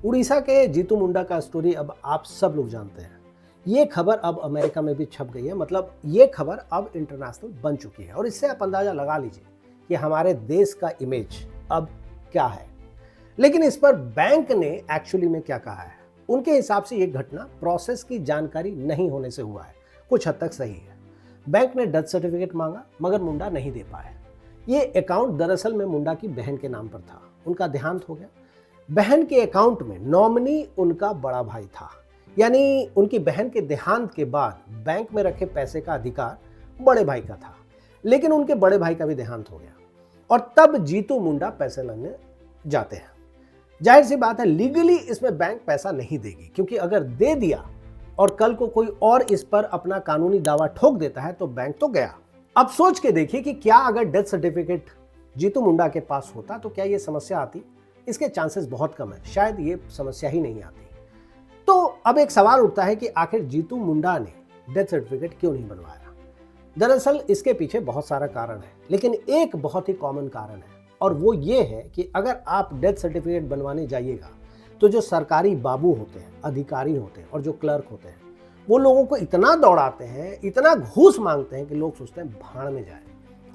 उड़ीसा के जीतू मुंडा का स्टोरी अब आप सब लोग जानते हैं। ये खबर अब अमेरिका में भी छप गई है, मतलब ये खबर अब इंटरनेशनल बन चुकी है और इससे आप अंदाजा लगा लीजिए कि हमारे देश का इमेज अब क्या है। लेकिन इस पर बैंक ने एक्चुअली में क्या कहा है? उनके हिसाब से ये घटना प्रोसेस की जानकारी नहीं होने से हुआ है। कुछ हद तक सही है। बैंक ने डेथ सर्टिफिकेट मांगा मगर मुंडा नहीं दे पाए। ये अकाउंट दरअसल में मुंडा की बहन के नाम पर था। उनका देहांत हो गया। बहन के अकाउंट में नॉमिनी उनका बड़ा भाई था, यानी उनकी बहन के देहांत के बाद बैंक में रखे पैसे का अधिकार बड़े भाई का था। लेकिन उनके बड़े भाई का भी देहांत हो गया और तब जीतू मुंडा पैसे लेने जाते हैं। जाहिर सी बात है, लीगली इसमें बैंक पैसा नहीं देगी, क्योंकि अगर दे दिया और कल को कोई और इस पर अपना कानूनी दावा ठोक देता है तो बैंक तो गया। अब सोच के देखिए कि क्या अगर डेथ सर्टिफिकेट जीतू मुंडा के पास होता तो क्या ये समस्या आती? इसके चांसेस बहुत कम है, शायद ये समस्या ही नहीं आती। तो अब एक सवाल उठता है कि आखिर जीतू मुंडा ने डेथ सर्टिफिकेट क्यों नहीं बनवाया? दरअसल इसके पीछे बहुत सारा कारण है, लेकिन एक बहुत ही कॉमन कारण है और वो ये है कि अगर आप डेथ सर्टिफिकेट बनवाने जाइएगा तो जो सरकारी बाबू होते हैं, अधिकारी होते हैं और जो क्लर्क होते हैं, वो लोगों को इतना दौड़ाते हैं, इतना घूस मांगते हैं कि लोग सोचते हैं भाड़ में जाए।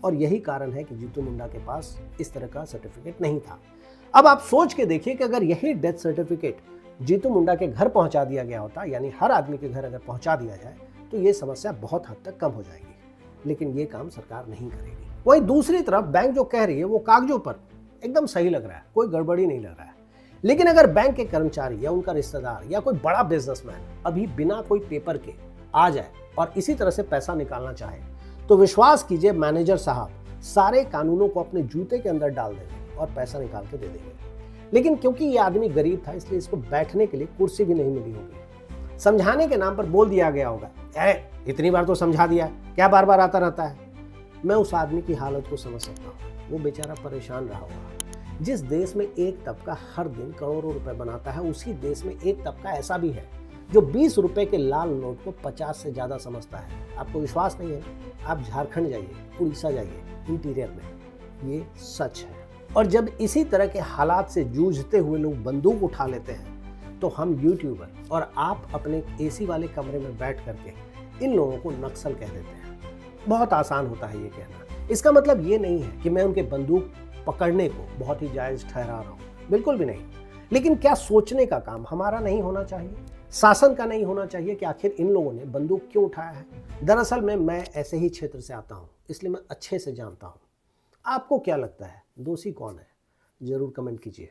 और यही कारण है कि जीतू मुंडा के पास इस तरह का सर्टिफिकेट नहीं था। अब आप सोच के देखिए कि अगर यही डेथ सर्टिफिकेट जीतू मुंडा के घर पहुंचा दिया गया होता, यानी हर आदमी के घर अगर पहुंचा दिया जाए, तो ये समस्या बहुत हद तक कम हो जाएगी। लेकिन ये काम सरकार नहीं करेगी। वहीं दूसरी तरफ बैंक जो कह रही है वो कागजों पर एकदम सही लग रहा है, कोई गड़बड़ी नहीं लग रहा है। लेकिन अगर बैंक के कर्मचारी या उनका रिश्तेदार या कोई बड़ा बिजनेसमैन अभी बिना कोई पेपर के आ जाए और इसी तरह से पैसा निकालना चाहे, तो विश्वास कीजिए मैनेजर साहब सारे कानूनों को अपने जूते के अंदर डाल देंगे और पैसा निकाल के दे देंगे। लेकिन क्योंकि ये आदमी गरीब था, इसलिए इसको बैठने के लिए कुर्सी भी नहीं मिली होगी। समझाने के नाम पर बोल दिया गया होगा, इतनी बार तो समझा दिया, क्या बार बार आता रहता है। मैं उस आदमी की हालत को समझ सकता हूँ। वो बेचारा परेशान रहा होगा। जिस देश में एक तबका हर दिन करोड़ों रुपए बनाता है, उसी देश में एक तबका ऐसा भी है जो 20 रुपए के लाल नोट को 50 से ज्यादा समझता है। आपको विश्वास नहीं है? आप झारखंड जाइए, उड़ीसा जाइए, इंटीरियर में, ये सच है। और जब इसी तरह के हालात से जूझते हुए लोग बंदूक उठा लेते हैं, तो हम यूट्यूबर और आप अपने एसी वाले कमरे में बैठ करके इन लोगों को नक्सल कह देते हैं। बहुत आसान होता है ये कहना। इसका मतलब ये नहीं है कि मैं उनके बंदूक पकड़ने को बहुत ही जायज ठहरा रहा हूँ, बिल्कुल भी नहीं। लेकिन क्या सोचने का काम हमारा नहीं होना चाहिए? शासन का नहीं होना चाहिए कि आखिर इन लोगों ने बंदूक क्यों उठाया है? दरअसल मैं ऐसे ही क्षेत्र से आता हूँ, इसलिए मैं अच्छे से जानता हूँ। आपको क्या लगता है, दोषी कौन है? जरूर कमेंट कीजिए।